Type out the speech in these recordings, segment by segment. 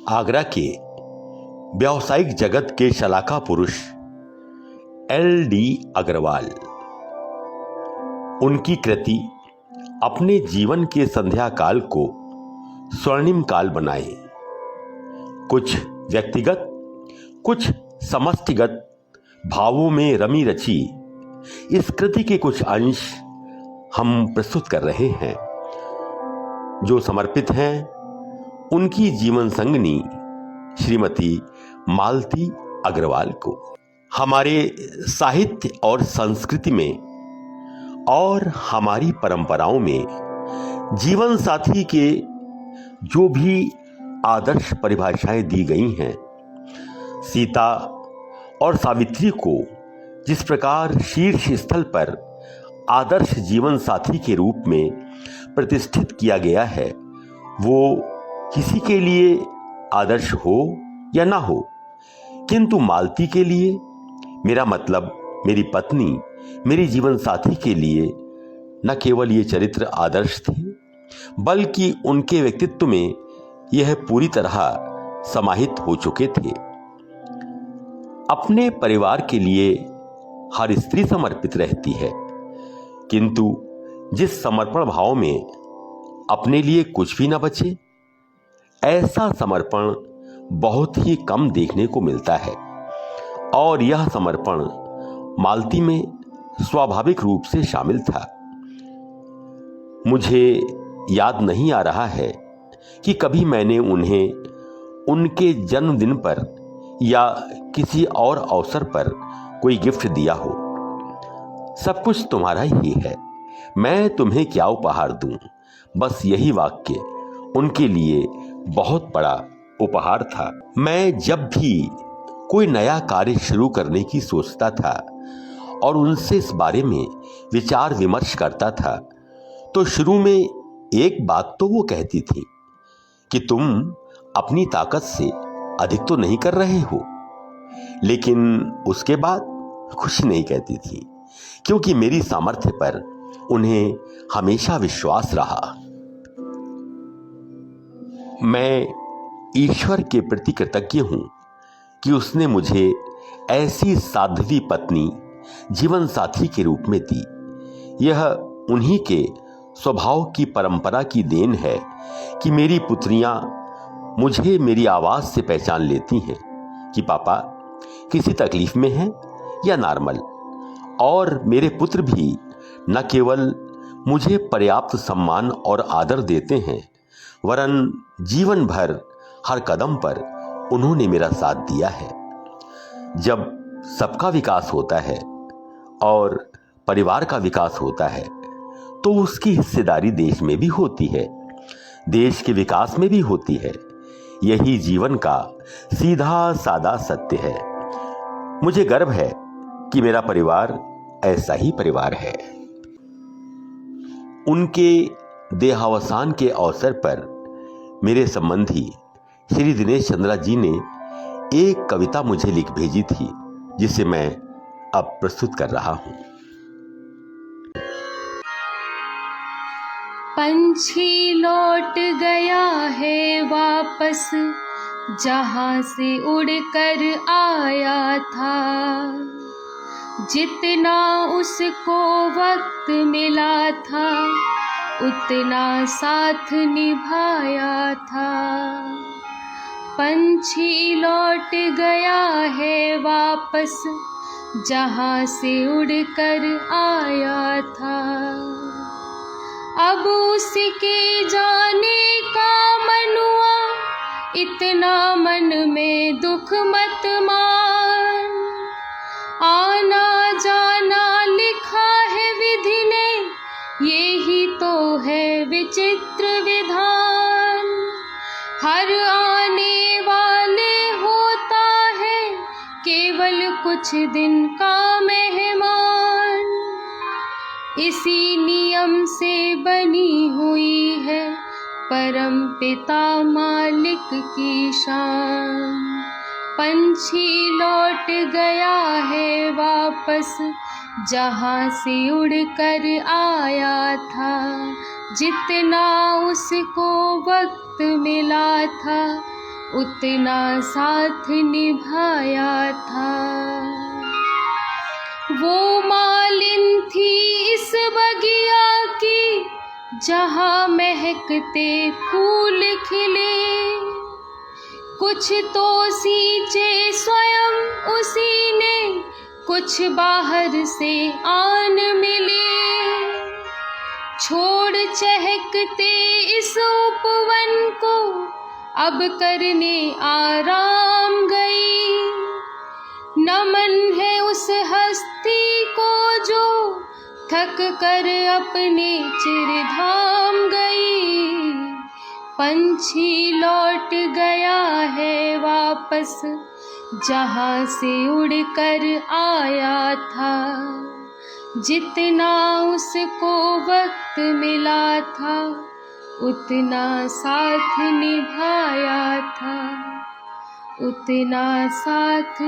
आगरा के व्यावसायिक जगत के शलाका पुरुष LD अग्रवाल। उनकी कृति अपने जीवन के संध्या काल को स्वर्णिम काल बनाए। कुछ व्यक्तिगत, कुछ समष्टिगत भावों में रमी रची इस कृति के कुछ अंश हम प्रस्तुत कर रहे हैं, जो समर्पित हैं उनकी जीवन संगनी श्रीमती मालती अग्रवाल को। हमारे साहित्य और संस्कृति में और हमारी परंपराओं में जीवन साथी के जो भी आदर्श परिभाषाएं दी गई हैं, सीता और सावित्री को जिस प्रकार शीर्ष स्थल पर आदर्श जीवन साथी के रूप में प्रतिष्ठित किया गया है, वो किसी के लिए आदर्श हो या ना हो, किंतु मालती के लिए, मेरा मतलब मेरी पत्नी, मेरी जीवन साथी के लिए न केवल ये चरित्र आदर्श थे, बल्कि उनके व्यक्तित्व में यह पूरी तरह समाहित हो चुके थे। अपने परिवार के लिए हर स्त्री समर्पित रहती है, किंतु जिस समर्पण भाव में अपने लिए कुछ भी न बचे, ऐसा समर्पण बहुत ही कम देखने को मिलता है। और यह समर्पण मालती में स्वाभाविक रूप से शामिल था। मुझे याद नहीं आ रहा है कि कभी मैंने उन्हें उनके जन्मदिन पर या किसी और अवसर पर कोई गिफ्ट दिया हो। सब कुछ तुम्हारा ही है, मैं तुम्हें क्या उपहार दूं, बस यही वाक्य उनके लिए बहुत बड़ा उपहार था। मैं जब भी कोई नया कार्य शुरू करने की सोचता था और उनसे इस बारे में विचार विमर्श करता था, तो शुरू में एक बात तो वो कहती थी कि तुम अपनी ताकत से अधिक तो नहीं कर रहे हो, लेकिन उसके बाद कुछ नहीं कहती थी, क्योंकि मेरी सामर्थ्य पर उन्हें हमेशा विश्वास रहा। मैं ईश्वर के प्रति कृतज्ञ हूं कि उसने मुझे ऐसी साध्वी पत्नी जीवन साथी के रूप में दी। यह उन्हीं के स्वभाव की परंपरा की देन है कि मेरी पुत्रियां मुझे मेरी आवाज से पहचान लेती हैं कि पापा किसी तकलीफ में हैं या नॉर्मल। और मेरे पुत्र भी न केवल मुझे पर्याप्त सम्मान और आदर देते हैं, वरन जीवन भर हर कदम पर उन्होंने मेरा साथ दिया है। जब सबका विकास होता है और परिवार का विकास होता है, तो उसकी हिस्सेदारी देश में भी होती है, देश के विकास में भी होती है। यही जीवन का सीधा सादा सत्य है। मुझे गर्व है कि मेरा परिवार ऐसा ही परिवार है। उनके देहावसान के अवसर पर मेरे संबंधी श्री दिनेश चंद्रा जी ने एक कविता मुझे लिख भेजी थी, जिसे मैं अब प्रस्तुत कर रहा हूं। पंछी लौट गया है वापस, जहां से उड़कर आया था। जितना उसको वक्त मिला था, उतना साथ निभाया था। पंछी लौट गया है वापस, जहां से उड़कर आया था। अब उसके जाने का मनुआ, इतना मन में दुख मत मान। आना जाना लिखा है विधि ने, यही तो है विचित्र विधान। हर आने वाले होता है केवल कुछ दिन का मेहमान। इसी नियम से बनी हुई है परम पिता मालिक की शान। पंछी लौट गया है वापस, जहां से उड़कर आया था। जितना उसको वक्त मिला था, उतना साथ निभाया था। वो मालिन थी इस बगिया की जहाँ महकते फूल खिले, कुछ तो सींचे स्वयं उसी ने, कुछ बाहर से आन मिले। छोड़ चहकते इस उपवन को अब करने आराम गई। नमन है उस हस्ती को जो थक कर अपने चिरधाम गई। पंछी लौट गया है वापस जहाँ से उड़कर आया था। जितना उसको वक्त मिला था उतना साथ निभाया था, उतना साथ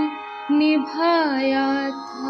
निभाया था।